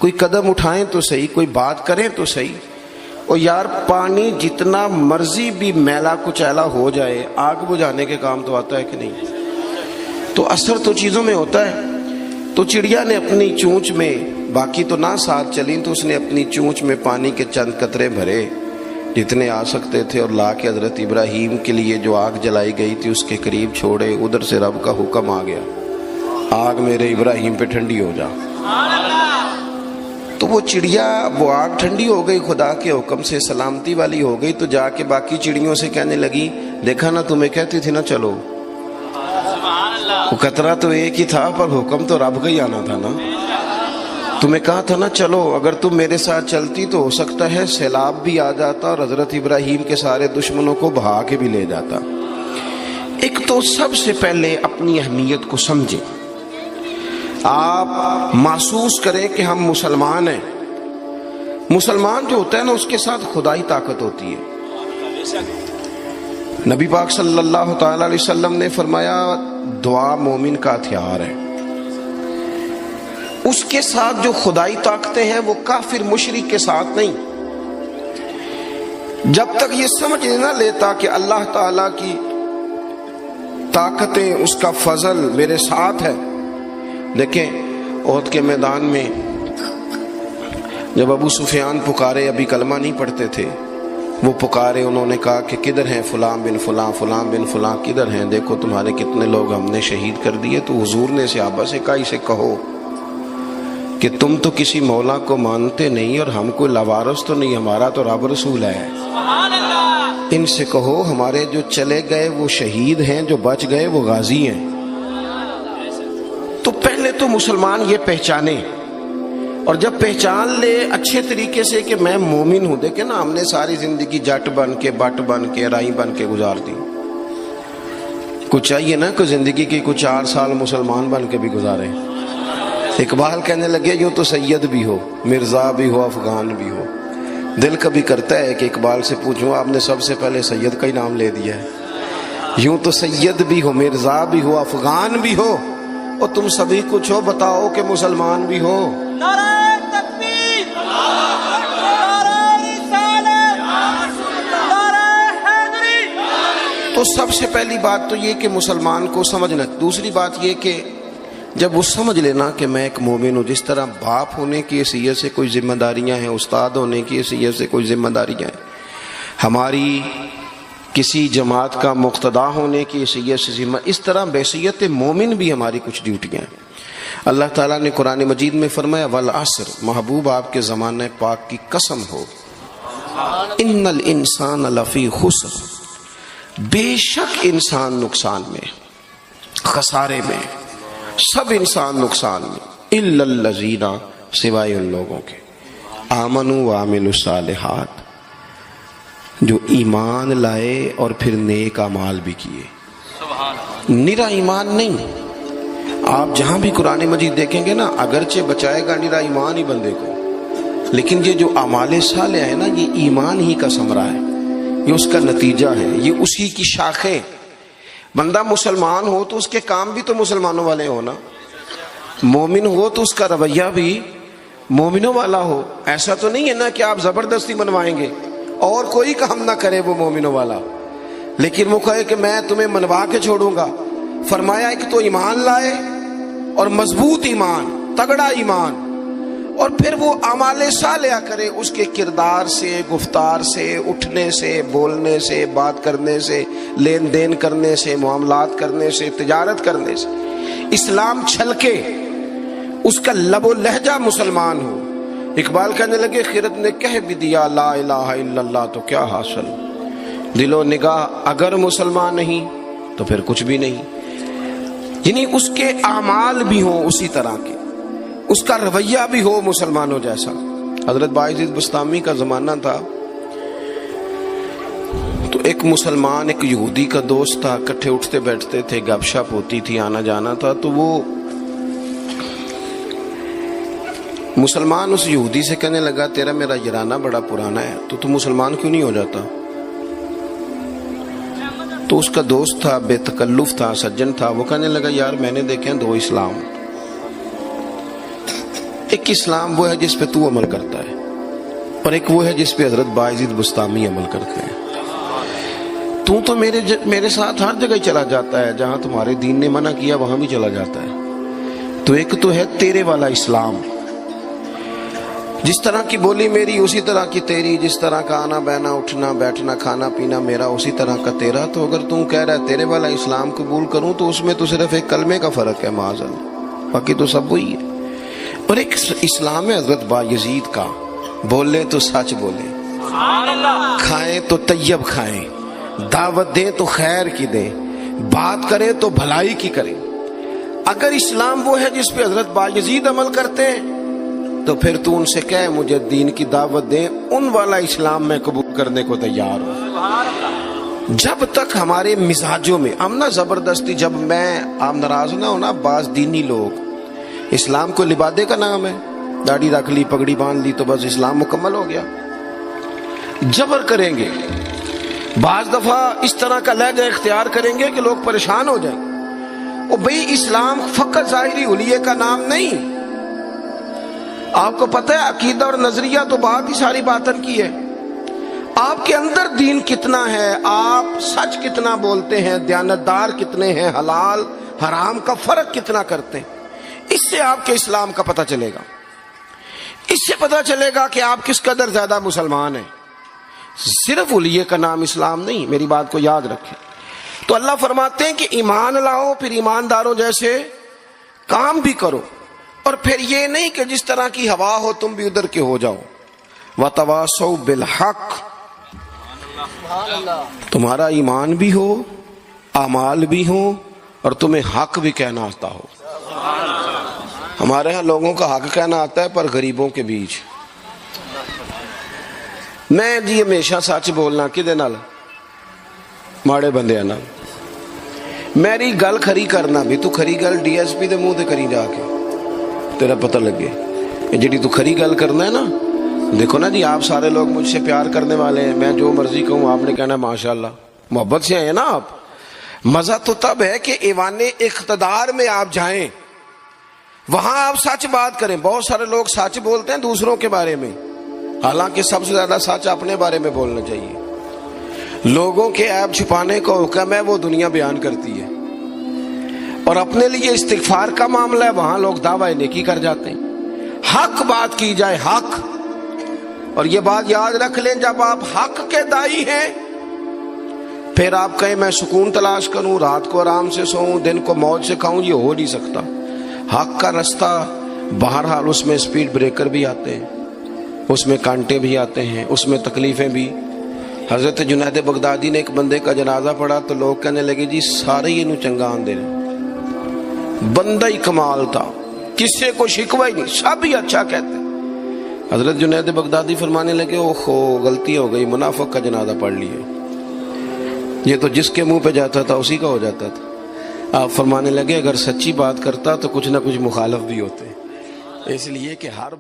کوئی قدم اٹھائیں تو صحیح، کوئی بات کریں تو صحیح۔ اور یار پانی جتنا مرضی بھی میلا کچیلا ہو جائے، آگ بجھانے کے کام تو آتا ہے کہ نہیں؟ تو اثر تو چیزوں میں ہوتا ہے۔ تو چڑیا نے اپنی چونچ میں، باقی تو نہ ساتھ چلیں، تو اس نے اپنی چونچ میں پانی کے چند قطرے بھرے جتنے آ سکتے تھے، اور لا کے حضرت ابراہیم کے لیے جو آگ جلائی گئی تھی اس کے قریب چھوڑے۔ ادھر سے رب کا حکم آ گیا، آگ میرے ابراہیم پہ ٹھنڈی ہو جا۔ تو وہ چڑیا، وہ آگ ٹھنڈی ہو گئی، خدا کے حکم سے سلامتی والی ہو گئی۔ تو جا کے باقی چڑیوں سے کہنے لگی، دیکھا نا تمہیں کہتی تھی نا چلو، وہ قطرہ تو ایک ہی تھا پر حکم تو رب کا ہی آنا تھا نا، تمہیں کہا تھا نا چلو، اگر تم میرے ساتھ چلتی تو ہو سکتا ہے سیلاب بھی آ جاتا اور حضرت ابراہیم کے سارے دشمنوں کو بہا کے بھی لے جاتا۔ ایک تو سب سے پہلے اپنی اہمیت کو سمجھیں، آپ محسوس کریں کہ ہم مسلمان ہیں۔ مسلمان جو ہوتا ہے نا اس کے ساتھ خدائی طاقت ہوتی ہے۔ نبی پاک صلی اللہ تعالی علیہ وسلم نے فرمایا دعا مومن کا ہتھیار ہے۔ اس کے ساتھ جو خدائی طاقتیں ہیں وہ کافر مشرک کے ساتھ نہیں۔ جب تک یہ سمجھ نہ لیتا کہ اللہ تعالیٰ کی طاقتیں، اس کا فضل میرے ساتھ ہے۔ دیکھیں احد کے میدان میں جب ابو سفیان پکارے، ابھی کلمہ نہیں پڑھتے تھے، وہ پکارے، انہوں نے کہا کہ کدھر ہیں فلاں بن فلاں، فلاں بن فلاں کدھر ہیں، دیکھو تمہارے کتنے لوگ ہم نے شہید کر دیے۔ تو حضور نے صحابہ سے کہا اسے کہو کہ تم تو کسی مولا کو مانتے نہیں اور ہم کوئی لوارث تو نہیں، ہمارا تو رب رسول ہے، ان سے کہو ہمارے جو چلے گئے وہ شہید ہیں، جو بچ گئے وہ غازی ہیں۔ تو پہلے تو مسلمان یہ پہچانے، اور جب پہچان لے اچھے طریقے سے کہ میں مومن ہوں۔ دیکھیں نا، ہم نے ساری زندگی جٹ بن کے، بٹ بن کے، رائی بن کے گزار دی۔ کچھ چاہیے نا کہ زندگی کی کچھ 4 سال مسلمان بن کے بھی گزارے۔ اقبال کہنے لگے یوں تو سید بھی ہو، مرزا بھی ہو، افغان بھی ہو۔ دل کبھی کرتا ہے کہ اقبال سے پوچھوں، آپ نے سب سے پہلے سید کا ہی نام لے دیا ہے۔ یوں تو سید بھی ہو، مرزا بھی ہو، افغان بھی ہو، اور تم سبھی کچھ ہو، بتاؤ کہ مسلمان بھی ہو۔ نعرہ تکبیر، نعرہ رسالت، نعرہ حیدری۔ تو سب سے پہلی بات تو یہ کہ مسلمان کو سمجھنا۔ دوسری بات یہ کہ جب وہ سمجھ لینا کہ میں ایک مومن ہوں، جس طرح باپ ہونے کی حیثیت سے کوئی ذمہ داریاں ہیں، استاد ہونے کی حیثیت سے کوئی ذمہ داریاں ہیں، ہماری کسی جماعت کا مقتدا ہونے کی حیثیت سے ذمہ، اس طرح بحیثیت مومن بھی ہماری کچھ ڈیوٹیاں ہیں۔ اللہ تعالیٰ نے قرآن مجید میں فرمایا والعصر، محبوب آپ کے زمانہ پاک کی قسم ہو، ان الانسان لفی خسر، بے شک انسان نقصان میں، خسارے میں، سب انسان نقصان میں، الا الذین، سوائے ان لوگوں کے، آمنوا وعملوا الصالحات، جو ایمان لائے اور پھر نیک اعمال بھی کیے۔ نرا ایمان نہیں، آپ جہاں بھی قرآن مجید دیکھیں گے نا، اگرچہ بچائے گا نرا ایمان ہی بندے کو، لیکن یہ جو اعمال صالح ہے نا، یہ ایمان ہی کا ثمرہ ہے، یہ اس کا نتیجہ ہے، یہ اسی کی شاخیں۔ بندہ مسلمان ہو تو اس کے کام بھی تو مسلمانوں والے ہو نا، مومن ہو تو اس کا رویہ بھی مومنوں والا ہو۔ ایسا تو نہیں ہے نا کہ آپ زبردستی منوائیں گے اور کوئی کام نہ کرے وہ مومنوں والا، لیکن وہ کہے کہ میں تمہیں منوا کے چھوڑوں گا۔ فرمایا ایک تو ایمان لائے، اور مضبوط ایمان، تگڑا ایمان، اور پھر وہ اعمال صالحہ کرے، اس کے کردار سے، گفتار سے، اٹھنے سے، بولنے سے، بات کرنے سے، لین دین کرنے سے، معاملات کرنے سے، تجارت کرنے سے اسلام چھلکے، اس کا لب و لہجہ مسلمان ہو۔ اقبال کہنے لگے خرد نے کہہ بھی دیا لا الہ الا اللہ تو کیا حاصل، دل و نگاہ اگر مسلمان نہیں تو پھر کچھ بھی نہیں۔ یعنی اس کے اعمال بھی ہوں اسی طرح کے، اس کا رویہ بھی ہو مسلمانوں جیسا۔ حضرت باعزید بستامی کا زمانہ تھا، تو ایک مسلمان ایک یہودی کا دوست تھا، اکٹھے اٹھتے بیٹھتے تھے، گپ شپ ہوتی تھی، آنا جانا تھا۔ تو وہ مسلمان اس یہودی سے کہنے لگا تیرا میرا یارانہ بڑا پرانا ہے، تو مسلمان کیوں نہیں ہو جاتا؟ تو اس کا دوست تھا، بے تکلف تھا، سجن تھا، وہ کہنے لگا یار میں نے دیکھے 2 اسلام، ایک اسلام وہ ہے جس پہ تو عمل کرتا ہے، اور ایک وہ ہے جس پہ حضرت بایزید بستامی عمل کرتے ہیں۔ تو میرے ساتھ ہر جگہ چلا جاتا ہے، جہاں تمہارے دین نے منع کیا وہاں بھی چلا جاتا ہے۔ تو ایک تو ہے تیرے والا اسلام، جس طرح کی بولی میری اسی طرح کی تیری، جس طرح کا آنا بہنا اٹھنا بیٹھنا کھانا پینا میرا اسی طرح کا تیرا۔ تو اگر تم کہہ رہا ہے تیرے والا اسلام قبول کروں تو اس میں تو صرف ایک کلمے کا فرق ہے معاذ اللہ، باقی تو سب وہی ہے۔ اور ایک اسلام ہے حضرت بایزید کا، بولے تو سچ بولے، کھائیں تو طیب کھائیں، دعوت دیں تو خیر کی دیں، بات کریں تو بھلائی کی کریں۔ اگر اسلام وہ ہے جس پہ حضرت بایزید عمل کرتے ہیں تو پھر تو ان سے کہے مجھے دین کی دعوت دیں، ان والا اسلام میں قبول کرنے کو تیار ہوں۔ جب تک ہمارے مزاجوں میں ہم نہ زبردستی، جب میں آپ ناراض نہ ہونا، بعض دینی لوگ اسلام کو لبادے کا نام ہے، داڑھی رکھ لی پگڑی باندھ لی تو بس اسلام مکمل ہو گیا، جبر کریں گے، بعض دفعہ اس طرح کا لہجہ اختیار کریں گے کہ لوگ پریشان ہو جائیں۔ اور بھئی اسلام فقط ظاہری حلیے کا نام نہیں، آپ کو پتہ ہے عقیدہ اور نظریہ تو بات ہی ساری باطن کی ہے۔ آپ کے اندر دین کتنا ہے، آپ سچ کتنا بولتے ہیں، دیانتدار کتنے ہیں، حلال حرام کا فرق کتنا کرتے ہیں، اس سے آپ کے اسلام کا پتہ چلے گا۔ اس سے پتہ چلے گا کہ آپ کس قدر زیادہ مسلمان ہیں۔ صرف حلیے کا نام اسلام نہیں، میری بات کو یاد رکھیں۔ تو اللہ فرماتے ہیں کہ ایمان لاؤ، پھر ایمانداروں جیسے کام بھی کرو، اور پھر یہ نہیں کہ جس طرح کی ہوا ہو تم بھی ادھر کے ہو جاؤ۔ وَتَوَاصَوْا بِالْحَقِّ، تمہارا ایمان بھی ہو، اعمال بھی ہو، اور تمہیں حق بھی کہنا آتا ہو۔ ہمارے ہاں لوگوں کا حق کہنا آتا ہے پر غریبوں کے بیچ۔ میں جی ہمیشہ سچ بولنا کدے نال، ماڑے بندے نال۔ میری گل کھری کرنا بھی، تو کھری گل ڈی ایس پی دے منہ تے کری جا کے، تیرا پتہ لگے جی تو کھری گل کرنا ہے نا۔ دیکھو نا جی، آپ سارے لوگ مجھ سے پیار کرنے والے ہیں، میں جو مرضی کہوں آپ نے کہنا ہے ماشاءاللہ، محبت سے ہیں نا آپ۔ مزہ تو تب ہے کہ ایوان اقتدار میں آپ جائیں، وہاں آپ سچ بات کریں۔ بہت سارے لوگ سچ بولتے ہیں دوسروں کے بارے میں، حالانکہ سب سے زیادہ سچ اپنے بارے میں بولنا چاہیے۔ لوگوں کے عیب چھپانے کو حکم ہے، وہ دنیا بیان کرتی ہے، اور اپنے لیے استغفار کا معاملہ ہے، وہاں لوگ دعوی نیکی کر جاتے ہیں۔ حق بات کی جائے، حق۔ اور یہ بات یاد رکھ لیں، جب آپ حق کے دائی ہیں پھر آپ کہیں میں سکون تلاش کروں، رات کو آرام سے سوؤں، دن کو موج سے کھاؤں، یہ ہو نہیں سکتا۔ حق کا رستہ بہرحال اس میں سپیڈ بریکر بھی آتے ہیں، اس میں کانٹے بھی آتے ہیں، اس میں تکلیفیں بھی۔ حضرت جنید بغدادی نے ایک بندے کا جنازہ پڑھا تو لوگ کہنے لگے جی سارے ہی انہوں چنگا آندے رہے، بندہ ہی کمال تھا، کس سے کوئی شکوہ ہی نہیں، سب ہی اچھا کہتے۔ حضرت جنید بغدادی فرمانے لگے اوہو غلطی ہو گئی، منافق کا جنازہ پڑھ لیا، یہ تو جس کے منہ پہ جاتا تھا اسی کا ہو جاتا تھا۔ آپ فرمانے لگے اگر سچی بات کرتا تو کچھ نہ کچھ مخالف بھی ہوتے، اس لیے کہ ہر